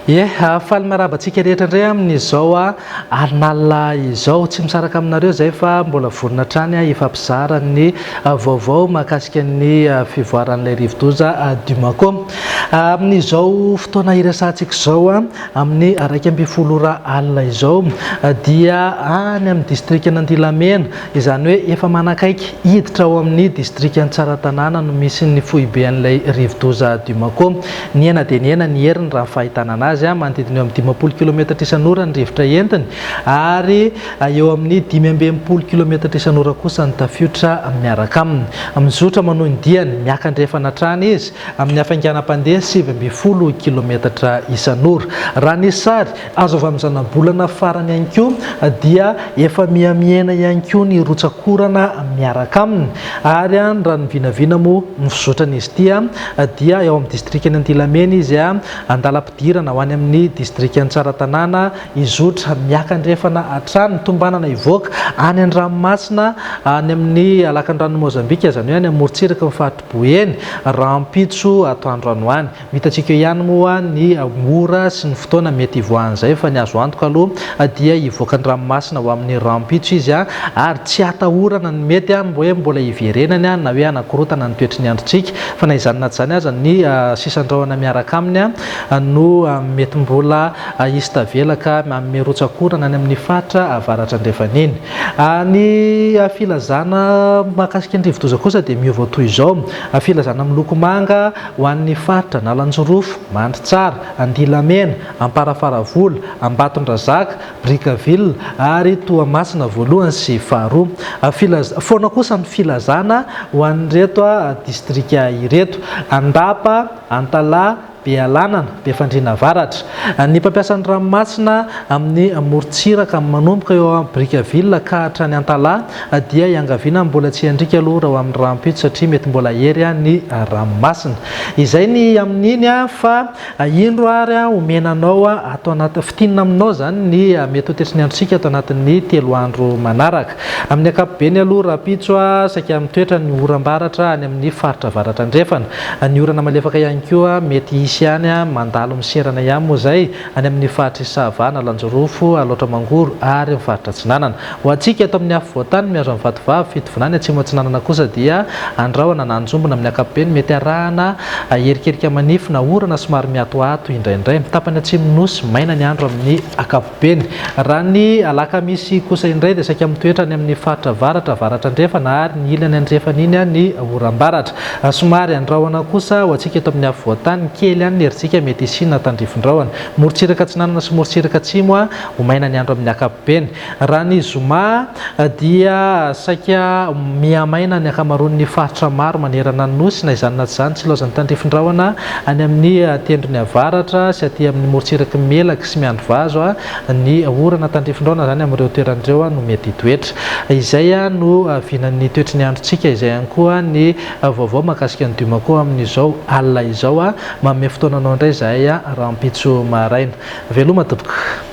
Ie, faly marabantsika rehetra indray amin'izao arinalina izao. Tsy misaraka aminareo zay fa mbola vorona trany hifampizara ny vaovao mahakasika ny fivoaran'ilay rivodoza Dumaco. Amin'izao fotoana iresantsika izao amin'ny 1:12 alina izao dia any amin'ny district n'Andilamena, izany hoe efa manakaiky hiditra ao amin'ny district Tsaratanàna no misy ny foiben'ilay rivodoza Dumaco. Ny ena dia ny ena ny heriny raha fahitana anazy manodidina eo amin'ny 20 km isan'ora ny rivotra entiny ary eo amin'ny 520 km isan'ora kosa ny tafiotra miaraka aminy. Mizotra manao ny diany miakandrefana trany izy amin'ny hafainganam-pandeha 720 km isan'ora. Raha ny sary azo avy amin'izana bolana farany ihany koa dia efa miamiena ihany koa ny rotsakorana miaraka aminy ary raha ny vinavina moa mizotrana izy dia eo amin'ny district n'Andilamena izy andalam-pidirana ho any amin'ny district Tsaratanàna izotra miakandrefana hatrany tombanana ivoaka any an-dranomasina any amin'ny alakan-drano Mozambika, izany hoe any amin'ny morontsiraka ny Fariboeny Rampitso atoandro any. Mitantsika ihany moa ny mora sy ny fotoana mety ivoahan'izay fa ny azo antoka aloha dia ivoaka ny ranomasina ho amin'ny Rampitso izy ary tsy atahorana ny mety hoe mbola hiverenany na hoe anakorotana ny toetry ny androntsika fa na izany na tsy izany aza ny sisan-drahona miaraka aminy no mety mbola hisy tavelaka manome rotsakorana any amin'ny faritra avaratra andrefaniny. Ny filazana mahakasika ny rivodoza kosa dia miova toy izao: filazana miloko manga ho an'ny faritra Nalanjorofo, Mandritsara, Andilamena, Amparafaravola, Ambatondrazaka, Brickaville ary Toamasina voalohany sy faharoa. Foana kosa ny filazana ho an'ireto district ireto: Andapa, Antalahy, Bealanana, Befandriana avaratra. Ny mpampiasa ny ranomasina amin'ny morontsiraka manomboka eo amin'ny Brickaville ka hatrany Antalahy dia iangaviana mbola tsy handrika aloha raha amin'ny Rampitso satria mety mbola hery ny ranomasina. Izay ny amin'iny fa indro ary omenanao atao anaty fitinina aminao zany ny mety ho toetry ny androntsika atao anatin'ny 3 andro manaraka. Amin'ny ankapobeny aloha Rampitso saika mitoetra ny oram-baratra any amin'ny faritra avaratra andrefana. Ny orana malefaka ihany koa mety isy ihany mandalo miserana ihany moa zay any amin'ny faritra Isava, Nalanjorofo, Alaotramangoro ary ny faritra Atsinanana. Ho antsika eto amin'ny afovoantany miazo amin'ny vatovavy fitovinany atsimo Atsinanana kosa dia andrahoana na anjombona amin'ny ankapobeny mety arahana erikerika manifina orana somary miatoato indraindray. Tapany atsimo nosy maina ny andro amin'ny ankapobeny. Raha ny alakamisy kosa indray dia saika mitoetra any amin'ny faritra avaratra andrefana ary ny ilany andrefana iny ny oram-baratra. Somary andrahoana kosa ho antsika eto amin'ny afovoantany kely any herintsika mety isina tandrifindrahona. Morontsiraka Atsinanana sy morontsiraka atsimo ho maina ny andro amin'ny ankapobeny. Raha ny zoma dia saika miamaina ny ankamaroan'ny faritra maro manerana ny nosy na izany na tsy izany tsy laozan'ny tandrifindrahona any amin'ny tendrony avaratra sy aty amin'ny morontsiraka Melaky sy Miandovazo ny orana tandrifindrahona zany amin'ireo toeran'ireo no mety hitoetra. Izay no vinan'ny toetry ny androntsika. Izay ihany koa ny vaovao mahakasika ny Dumaco amin'izao alina izao. Manome fotoananao indray zahay Rampitso maraina. Veloma tompoko.